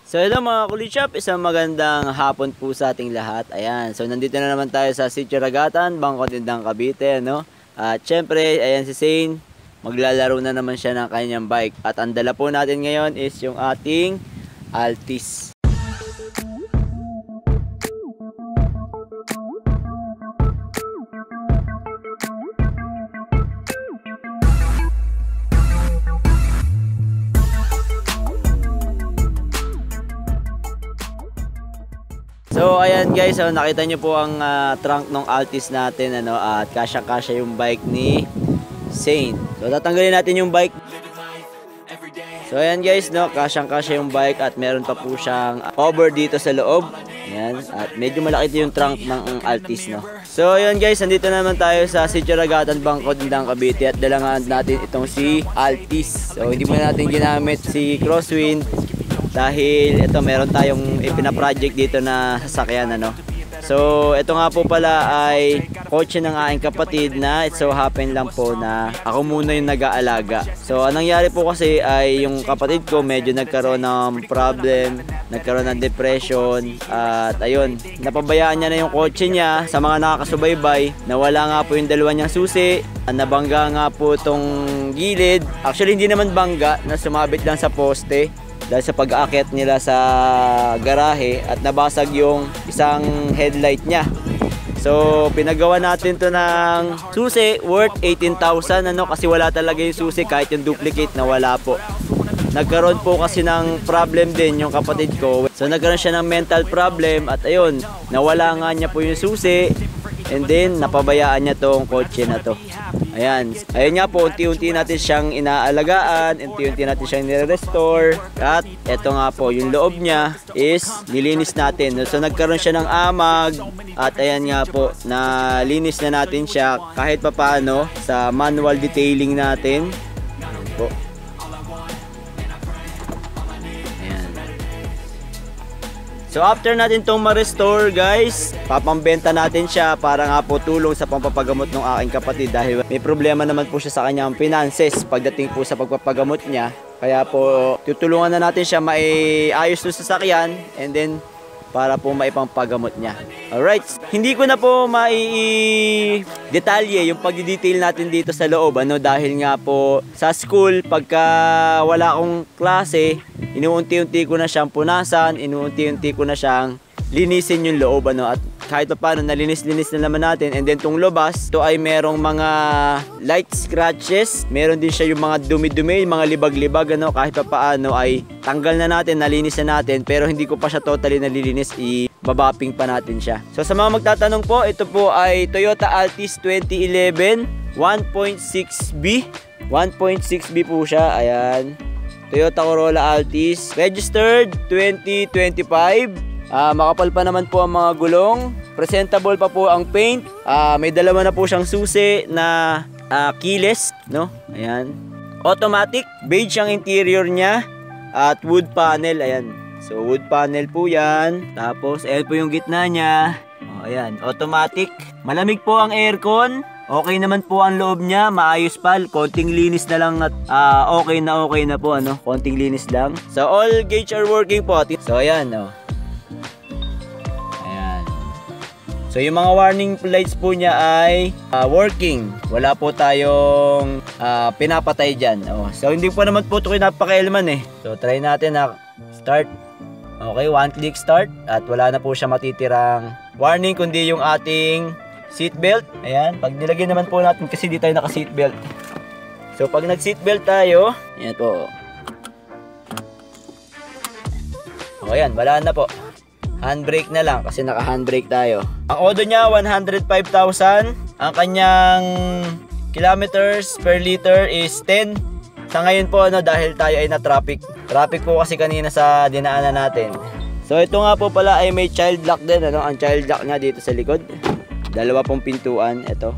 So hello mga kulitshop, isang magandang hapon po sa ating lahat. Ayan, so nandito na naman tayo sa Sitio Ragatan, Bangko Tindang, Cavite, no? At syempre, ayan si Zane, maglalaro na naman siya ng kanyang bike. At ang dala po natin ngayon is yung ating Altis. So ayan guys, so nakita nyo po ang trunk ng Altis natin, ano, at kasya-kasya yung bike ni Zane. So tatanggalin natin yung bike. So ayan guys, no, kasyang-kasya yung bike at meron pa po siyang cover dito sa loob. Ayan, at medyo malaki yung trunk ng Altis, no. So ayan guys, nandito naman tayo sa Sitio Ragatan, Bangko Tindang, Cavite, at dalangan natin itong si Altis. So hindi muna natin ginamit si Crosswind dahil ito meron tayong ipina-project dito na sasakyan, ano. So ito nga po pala ay kotse ng aking kapatid na it so happen lang po na ako muna yung nag-aalaga. So anong nangyari po kasi ay yung kapatid ko medyo nagkaroon ng problem, nagkaroon ng depression, at ayun, napabayaan niya na yung kotse niya. Sa mga nakakasubaybay, nawala nga po yung dalawa niyang susi, nabangga nga po itong gilid. Actually hindi naman bangga, na sumabit lang sa poste dahil sa pag-aakyat nila sa garahe at nabasag yung isang headlight niya. So pinagawa natin to ng susi worth 18,000, ano, kasi wala talaga yung susi, kahit yung duplicate na wala po. Nagkaroon po kasi ng problem din yung kapatid ko. So nagkaroon siya ng mental problem at ayun, nawala nga niya po yung susi, and then napabayaan niya tong kotse na to. Ayan, ayun nga po, unti-unti natin siyang inaalagaan, unti-unti natin siyang nire-restore. At eto nga po, yung loob niya is nilinis natin. So nagkaroon siya ng amag, at ayan nga po, nalinis na natin siya kahit papaano sa manual detailing natin. Ayan po. So after natin itong ma-restore guys, papambenta natin siya para nga po tulong sa pampapagamot ng aking kapatid dahil may problema naman po siya sa kanyang finances pagdating po sa pagpapagamot niya. Kaya po tutulungan na natin siya maiayos ng sasakyan and then para po maipampagamot niya. Alright, hindi ko na po mai-detalye yung pag-detail natin dito sa loob, ano, dahil nga po sa school pagka wala akong klase, inuunti-unti ko na siyang punasan, inuunti-unti ko na siyang linisin yung loob, ano, at kahit pa paano nalinis-linis na naman natin. And then tong lobas, ito ay merong mga light scratches, meron din siya yung mga dumi-dumi, yung mga libag-libag, ano, kahit pa paano ay tanggal na natin, nalinis na natin, pero hindi ko pa siya totally nalilinis, i-babapping pa natin siya. So sa mga magtatanong po, ito po ay Toyota Altis 2011 1.6B 1.6B po siya. Ayan, Toyota Corolla Altis, registered 2025. Makapal pa naman po ang mga gulong, presentable pa po ang paint, may dalawa na po siyang susi na keyless, no? Ayan, automatic, beige ang interior niya at wood panel. Ayan, so wood panel po yan. Tapos ayan po yung gitna niya. Ayan, automatic, malamig po ang aircon. Okay naman po ang loob niya, maayos pa, konting linis na lang at okay na po, ano, konting linis lang. So all gauge are working po. So ayan, no. So yung mga warning lights po niya ay working. Wala po tayong pinapatay dyan. So hindi po naman po ito kinapakailaman eh. So try natin na start. Okay, one click start. At wala na po siya matitirang warning kundi yung ating seatbelt. Ayan, pag nilagyan naman po natin kasi di tayo naka seatbelt. So pag nag seatbelt tayo, ayan po. O ayan, wala na po. Handbrake na lang kasi naka handbrake tayo. Ang odo niya 105,000. Ang kanyang kilometers per liter is 10. Sa ngayon po, ano, dahil tayo ay na traffic po kasi kanina sa dinaanan natin. So ito nga po pala ay may child lock din, ano. Ang child lock niya dito sa likod, dalawa pong pintuan. Ito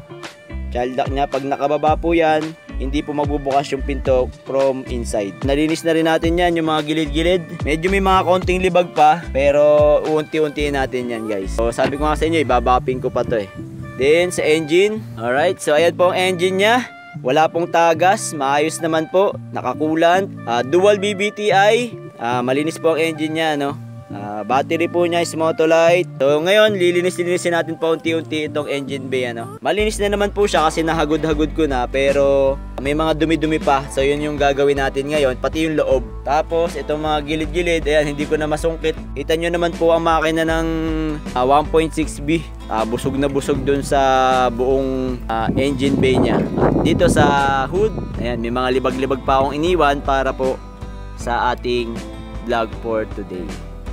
child lock niya, pag nakababa po yan, hindi po magbubukas yung pinto from inside. Nalinis na rin natin yan, yung mga gilid-gilid. Medyo may mga konting libag pa, pero unti-unti natin yan guys. So sabi ko nga sa inyo, ibabapping ko pa to eh. Then sa engine, alright, so ayan po ang engine niya. Wala pong tagas, maayos naman po, nakakulant. Dual BBTI, Malinis po ang engine niya, no? Battery po niya is Motolite. So ngayon, lilinis-linisin natin pa unti-unti itong engine bay, ano. Malinis na naman po siya kasi nahagod-hagod ko na, pero may mga dumi-dumi pa. So yun yung gagawin natin ngayon, pati yung loob. Tapos itong mga gilid-gilid, ayan, hindi ko na masungkit. Kita nyo naman po ang makina ng 1.6B. Busog na busog dun sa buong engine bay niya. Dito sa hood, ayan, may mga libag-libag pa akong iniwan para po sa ating vlog for today.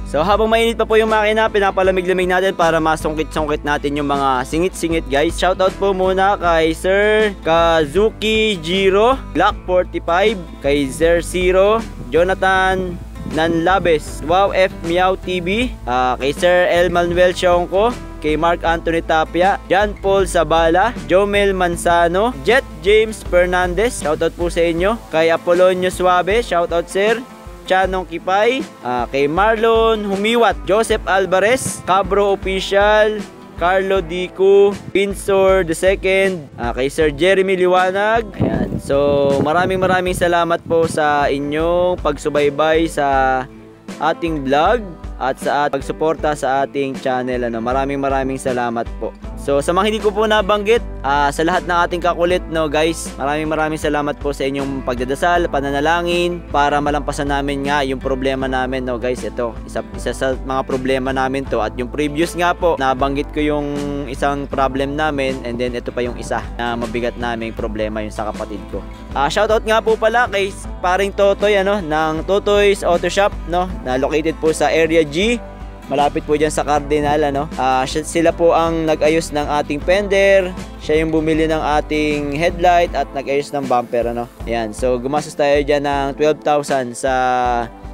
So habang mainit pa po yung makina, pinapalamig-lamig natin para masungkit-sungkit natin yung mga singit-singit, guys. Shoutout po muna kay Sir Kazuki Jiro, Black 45, kay Zer Zero, Jonathan Nanlabes, Wow F Meow TV, kay Sir El Manuel Sionco, kay Mark Anthony Tapia, John Paul Sabala, Jomel Manzano, Jet James Fernandez, shoutout po sa inyo. Kay Apolonio Suave, shoutout sir. Chanong Kipay, kay Marlon Humiwat, Joseph Alvarez, Cabro Official, Carlo Dico, Pinsor II, kay Sir Jeremy Liwanag. Ayan. So maraming salamat po sa inyong pagsubaybay sa ating vlog at sa pagsuporta sa ating channel, ano. Maraming salamat po. So sa mga hindi ko po nabanggit, sa lahat ng ating kakulit, no guys, maraming salamat po sa inyong pagdadasal, pananalangin para malampasan namin nga yung problema namin, no guys. Ito, isa sa mga problema namin to, at yung previous nga po, nabanggit ko yung isang problem namin, and then ito pa yung isa na mabigat naming problema, yung sa kapatid ko. Shoutout nga po pala kay paring Totoy, ano, ng Totoy's Auto Shop, no, na located po sa Area G. Malapit po dyan sa Cardinal, ano. Sila po ang nag-ayos ng ating fender. Siya yung bumili ng ating headlight at nag-ayos ng bumper, ano. Ayan. So gumastos tayo dyan ng 12,000 sa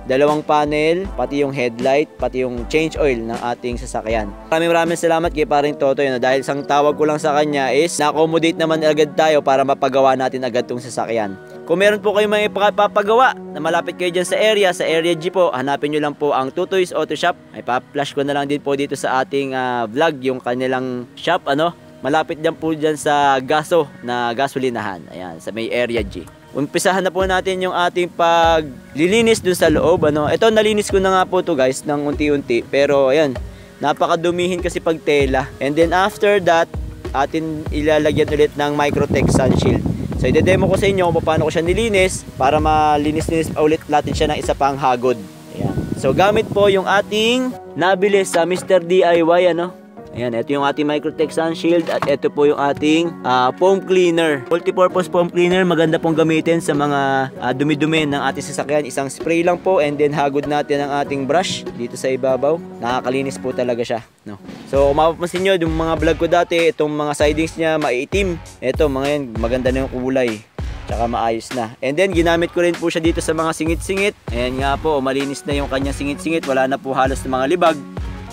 dalawang panel, pati yung headlight, pati yung change oil ng ating sasakyan. Maraming salamat kay paring Totoy, no, dahil isang tawag ko lang sa kanya is na-accommodate naman agad tayo para mapagawa natin agad tong sasakyan. Kung meron po kayong mga ipapagawa na malapit kayo dyan sa Area G po, hanapin nyo lang po ang Totoy's Auto Shop. Ay pa-flash ko na lang din po dito sa ating vlog yung kanilang shop, ano. Malapit dyan po dyan sa Gaso na gasolinahan. Ayan, sa may Area G. Umpisahan na po natin yung ating paglilinis dun sa loob, ano. Ito, nalinis ko na nga po to guys ng unti-unti, pero ayan, napakadumihin kasi pag tela. And then after that, atin ilalagyan ulit ng Microtech Sun Shield. So i-demo ko sa inyo kung paano ko siya nilinis para malinis-linis ulit natin siya ng isa pang hagod. Ayan. So gamit po yung ating nabili sa Mr. DIY, ano. Ayan, ito yung ating Microtech Sun Shield at ito po yung ating foam cleaner. Multipurpose foam cleaner, maganda pong gamitin sa mga dumi-dumi ng ating sasakyan. Isang spray lang po and then hagod natin ang ating brush dito sa ibabaw. Nakakalinis po talaga siya, no. So kung mapapansin nyo, yung mga vlog ko dati, itong mga sidings niya maiitim. Ito, mga yan, maganda na yung kulay. Tsaka maayos na. And then ginamit ko rin po siya dito sa mga singit-singit. Ayan nga po, malinis na yung kanyang singit-singit. Wala na po halos na mga libag.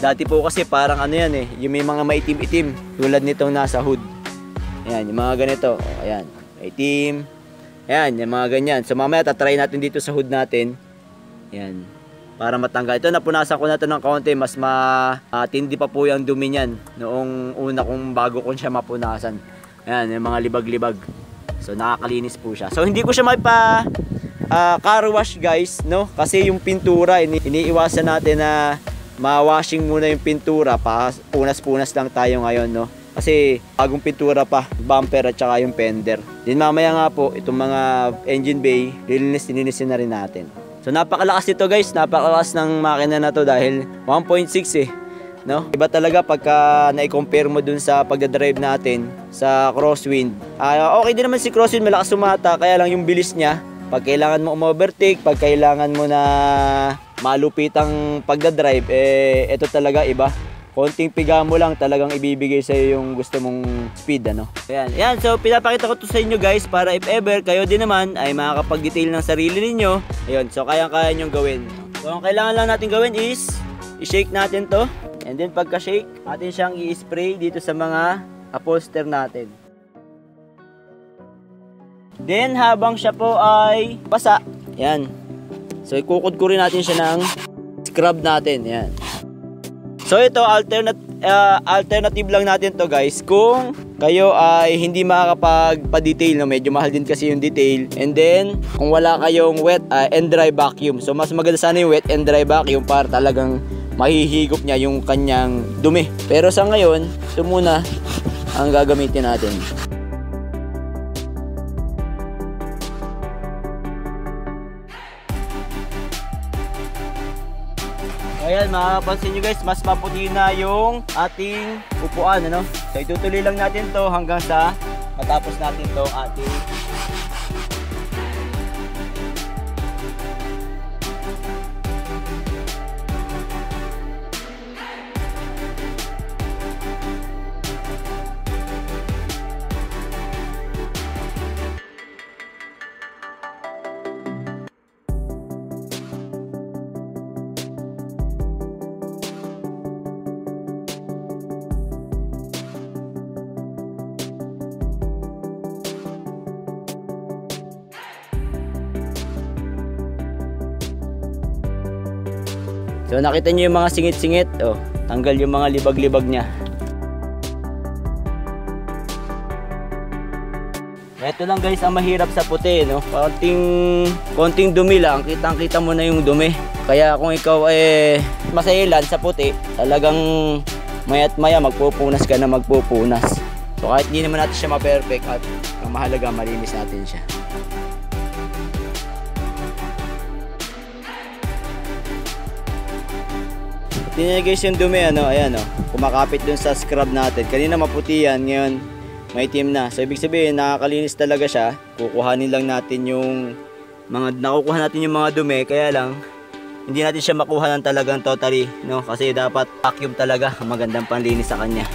Dati po kasi parang ano yan eh, yung may mga maitim-itim tulad nitong nasa hood. Ayan, yung mga ganito. Ayan, maitim. Ayan, yung mga ganyan. So mamaya tatry natin dito sa hood natin. Ayan, para matanggal. Ito, napunasan ko na ito ng kaunti. Mas matindi pa po yung dumi niyan noong una kong bago ko siya mapunasan. Ayan, yung mga libag-libag. So nakakalinis po siya. So hindi ko siya maipa car wash guys, no? Kasi yung pintura, iniiwasan natin na ma-washing muna yung pintura, pa punas-punas lang tayo ngayon, no? Kasi bagong pintura pa, bumper at saka yung fender. Din mamaya nga po, itong mga engine bay, lilinisin na rin natin. So napakalakas nito guys, napakalakas ng makina na to dahil 1.6 eh, no? Iba talaga pagka na-compare mo dun sa pagdadrive natin sa crosswind. Okay din naman si crosswind, malakas sumata, kaya lang yung bilis niya, pag kailangan mo overtake, pag kailangan mo na malupitang pagdadrive, ito talaga iba. Konting piga mo lang, talagang ibibigay sa iyo yung gusto mong speed, ano. Ayan, so pinapakita ko to sa inyo guys para if ever kayo din naman ay makakapag-detail ng sarili ninyo. Ayun, so kaya-kaya nyong gawin. So ang kailangan lang natin gawin is i-shake natin to, and then pagka-shake, atin siyang i-spray dito sa mga upholster natin. Then habang siya po ay basa, ayan, so ikukod ko rin natin siya ng scrub natin. Yan. So ito, alternative lang natin to guys kung kayo ay hindi makakapagpa-detail, no? Medyo mahal din kasi yung detail. And then kung wala kayong wet and dry vacuum, so mas maganda sana yung wet and dry vacuum para talagang mahihigop niya yung kanyang dumi. Pero sa ngayon, ito muna ang gagamitin natin. Ayan, makapansin nyo guys, mas maputi na yung ating upuan, ano? So itutuloy lang natin to hanggang sa matapos natin to ating so nakita nyo yung mga singit-singit, oh, tanggal yung mga libag-libag niya. Ito lang guys ang mahirap sa puti, no? Konting dumi lang, kitang-kita mo na yung dumi. Kaya kung ikaw masahilan sa puti, talagang maya't maya magpupunas ka na magpupunas. So kahit hindi naman natin siya ma-perfect, at ang mahalaga malinis natin siya. Tingnan guys yung dumi, ano, ayan, oh, kumakapit dun sa scrub natin. Kanina maputi yan, ngayon may itim na. So ibig sabihin nakakalinis talaga siya. Nakukuha natin yung mga dumi, kaya lang hindi natin siya makuha ng talagang totally, no? Kasi dapat vacuum talaga ang magandang panlinis sa kanya.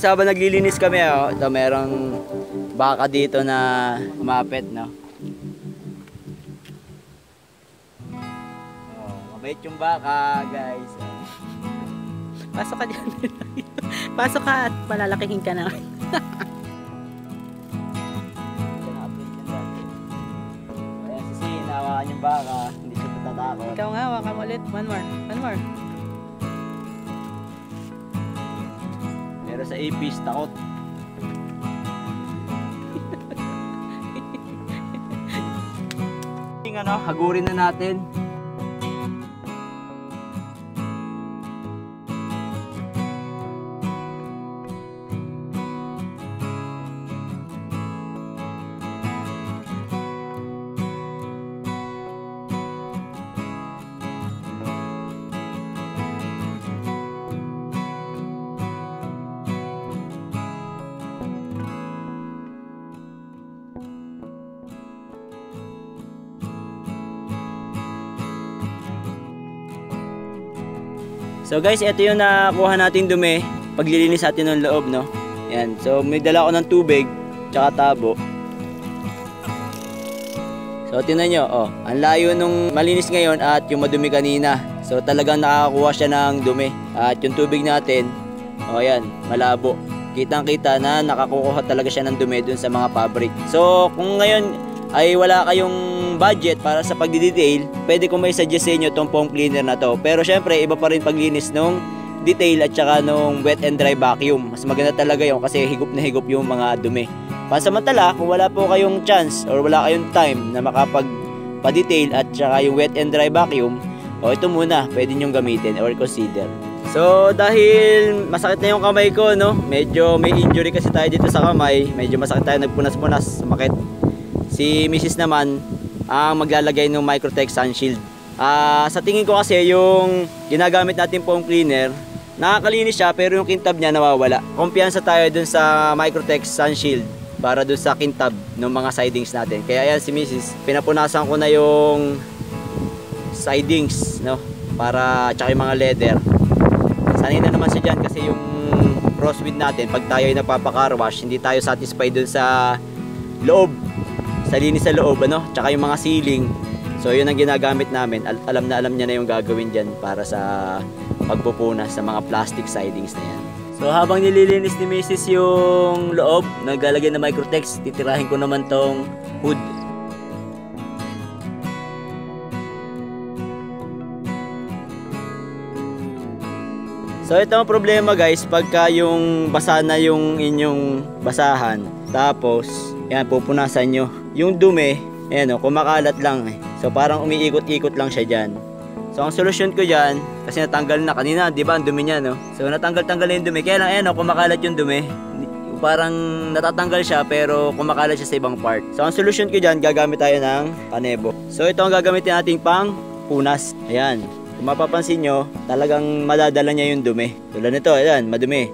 Habang naglilinis kami, oh, ito merong baka dito na umapit, no? Oh, mabait yung baka, guys. Pasok ka dyan. Pasok ka at palalakihin ka na. Ayan, si Sin, hawakan yung baka, hindi siya patatakot. Ikaw nga, hawakan ulit. One more. Pero sa APs, takot. Hagurin na natin. So guys, ito yung nakuha natin dumi paglilinis natin ng loob, no? Yan. So may dala ako ng tubig tsaka tabo. So tingnan nyo, oh, ang layo nung malinis ngayon at yung madumi kanina. So talagang nakakakuha siya ng dumi. At yung tubig natin, oh yan, malabo. Kitang-kita na nakakuha talaga siya ng dumi dun sa mga fabric. So kung ngayon ay wala kayong budget para sa pagdi-detail, pwede ko may suggest sa inyo itong foam cleaner na to. Pero syempre, iba pa rin paglinis nung detail at saka nung wet and dry vacuum. Mas maganda talaga yun kasi higop na higop yung mga dumi. Pansamantala, kung wala po kayong chance or wala kayong time na makapag-detail at saka yung wet and dry vacuum, o ito muna, pwede nyong gamitin or consider. So dahil masakit na yung kamay ko, no? Medyo may injury kasi tayo dito sa kamay. Medyo masakit tayo, nagpunas-punas, sumakit. Si Mrs. naman ang maglalagay ng Microtex Sun Shield. Sa tingin ko kasi yung ginagamit natin foam cleaner, nakakalinis siya pero yung kintab niya nawawala. Kumpiyansa tayo dun sa Microtex Sun Shield para dun sa kintab ng mga sidings natin. Kaya yan si Mrs. Pinapunasan ko na yung sidings, no? Para tsaka yung mga leather. sanay na naman siya dyan kasi yung crosswind natin, pag tayo ay nagpapa-car wash, hindi tayo satisfied dun sa loob, sa linis sa loob, ano, tsaka yung mga ceiling. So yun ang ginagamit namin. Alam niya na yung gagawin dyan para sa pagpupunas sa mga plastic sidings na yan. So habang nililinis ni Mrs. yung loob, naglalagay ng Microtex, titirahin ko naman tong hood. So ito ang problema guys, pagka yung basa na yung inyong basahan, tapos yan pupunasan nyo, yung dumi, ayan o, kumakalat lang eh. So parang umiikot-ikot lang siya dyan. So ang solusyon ko dyan, kasi natanggal na kanina, di ba ang dumi niya, no? So natanggal-tanggal na yung dumi, kaya lang ayan o, kumakalat yung dumi. Parang natatanggal siya pero kumakalat siya sa ibang part. So ang solusyon ko dyan, gagamit tayo ng kanebo. So ito ang gagamitin nating pang punas. Ayan. Kung mapapansin nyo, talagang madadala niya yung dumi. Tulad nito, ayan, madumi.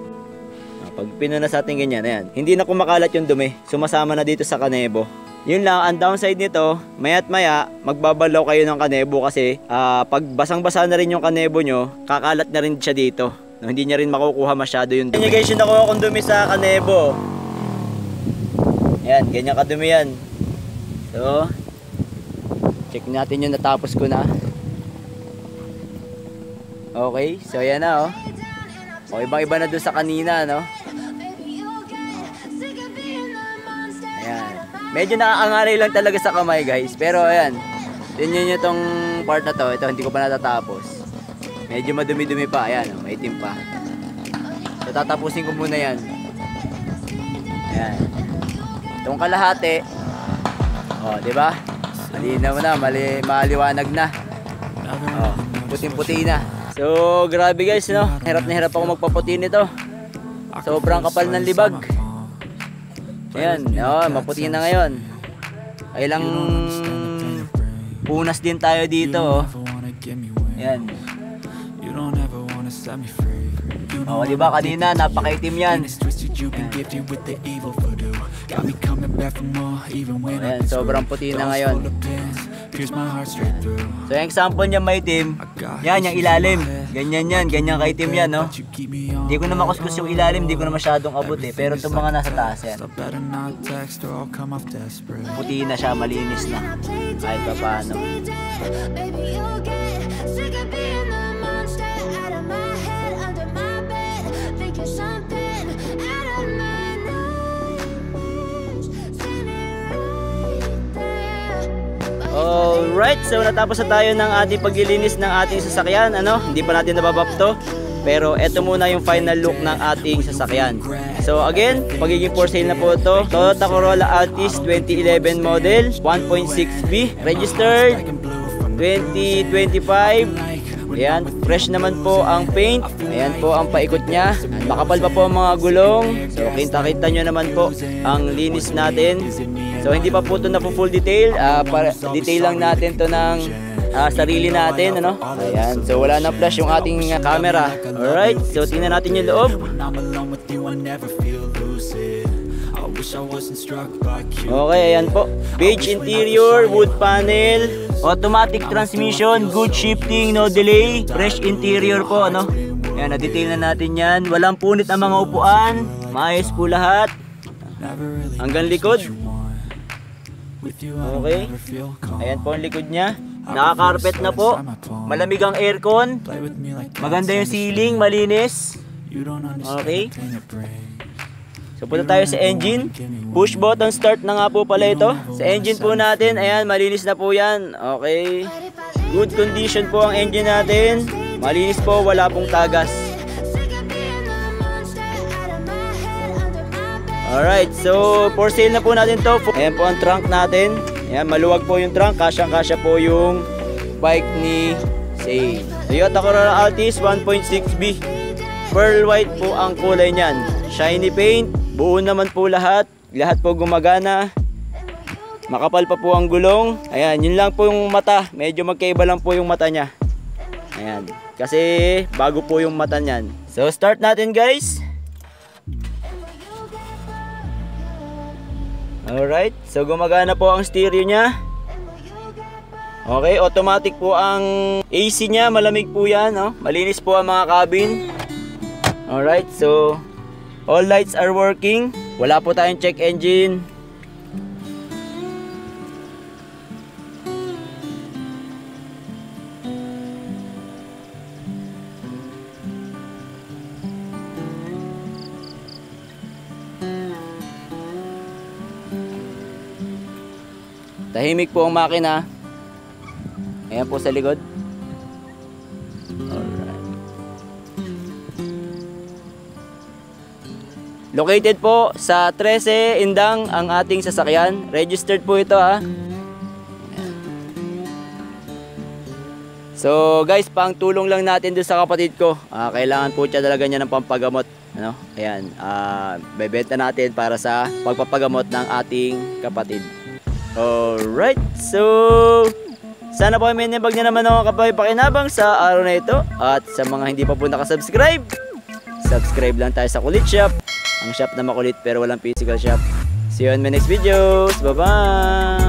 Pag pinunas natin ganyan, ayan. Hindi na kumakalat yung dumi. Sumasama na dito sa kanebo. Yun lang, ang downside nito, maya't maya, magbabalaw kayo ng kanebo kasi pag basang-basa na rin yung kanebo nyo, kakalat na rin siya dito. No, hindi niya rin makukuha masyado yung dumi. Guys, yung nakuha kong dumi sa kanebo. Ayan, ganyan kadumi yan. So, check natin yung natapos ko na. Okay, so ayan na oh. O ibang-iba na doon sa kanina, no? Ayan. Medyo nakakangalay lang talaga sa kamay, guys. Pero ayan. Tingnan nyo itong part na to. Ito hindi ko pa natatapos. Medyo madumi-dumi pa. Ayan, oh, maitim pa. So tatapusin ko muna yan. Ayan. Itong kalahati. Oh, di ba? Malinaw na, maliwanag na. Oh, puting-puti na. So, grabe guys, no? Hirap na hirap ako magpaputi nito. Sobrang kapal ng libag. Ayan, oh, maputi na ngayon. Ay lang punas din tayo dito, oh. Ayan. Oh, di ba kanina napakaitim yan. Ayan, sobrang puti na ngayon. So yung example niya maitim, yan yung ilalim. Ganyan yan, ganyan kaitim yan, no? Hindi ko na makuskus yung ilalim, hindi ko na masyadong abot eh. Pero itong mga nasa taas yan, puti na siya, malinis na. Kahit pa paano. Alright, so natapos na tayo ng ating paglilinis ng ating sasakyan, ano? Hindi pa natin nababapto, pero eto muna yung final look ng ating sasakyan. So again, pagiging for sale na po ito. Toyota Corolla Altis 2011 model, 1.6B, registered 2025. Ayan, fresh naman po ang paint. Ayan po ang paikot niya. Makapal pa po ang mga gulong. So kita-kita nyo naman po ang linis natin. So hindi pa po ito na full detail. Para detail lang natin to ng sarili natin, ano? Ayan, so wala na flash yung ating camera. Alright, so tingnan natin yung loob. Okay, ayan po. Beige interior, wood panel, automatic transmission, good shifting, no delay, fresh interior po, ano? Ayan, na-detail na natin yan. Walang punit ang mga upuan. Maayos po lahat. Hanggang likod. Okay. Ayan po ang likod niya. Naka-carpet na po. Malamig ang aircon. Maganda yung ceiling, malinis. Okay. So punta tayo sa engine. Push button start na nga po pala ito. Sa engine po natin, ayan, malinis na po yan. Okay. Good condition po ang engine natin. Malinis po, wala pong tagas. Alright, so for sale na po natin to. Ayan po ang trunk natin. Ayan, maluwag po yung trunk. Kasyang-kasya po yung bike ni Zane. Toyota Corolla Altis 1.6B. Pearl white po ang kulay niyan. Shiny paint. Buo naman po lahat. Lahat po gumagana. Makapal pa po ang gulong. Ayan, yun lang po yung mata. Medyo magkaiba lang po yung mata niya. Ayan. Kasi bago po yung mata niyan. So start natin guys. Alright. So gumagana po ang stereo niya. Okay, automatic po ang AC niya. Malamig po yan. No? Malinis po ang mga cabin. Alright, so all lights are working. Wala po tayong check engine. Tahimik po ang makina. Ayan po sa likod. Alright. Located po sa 13 Indang ang ating sasakyan. Registered po ito ha. So guys, pang tulong lang natin doon sa kapatid ko. Kailangan po siya talaga niya ng pampagamot. Ano? Ayan, bebenta natin para sa pagpapagamot ng ating kapatid. Alright, so sana po may nabag niya naman ako kapag-pakinabang sa araw na ito. At sa mga hindi pa po nakasubscribe, subscribe lang tayo sa Kulit Shop. Ang shop na makulit pero walang physical shop. See you on my next videos. Bye bye.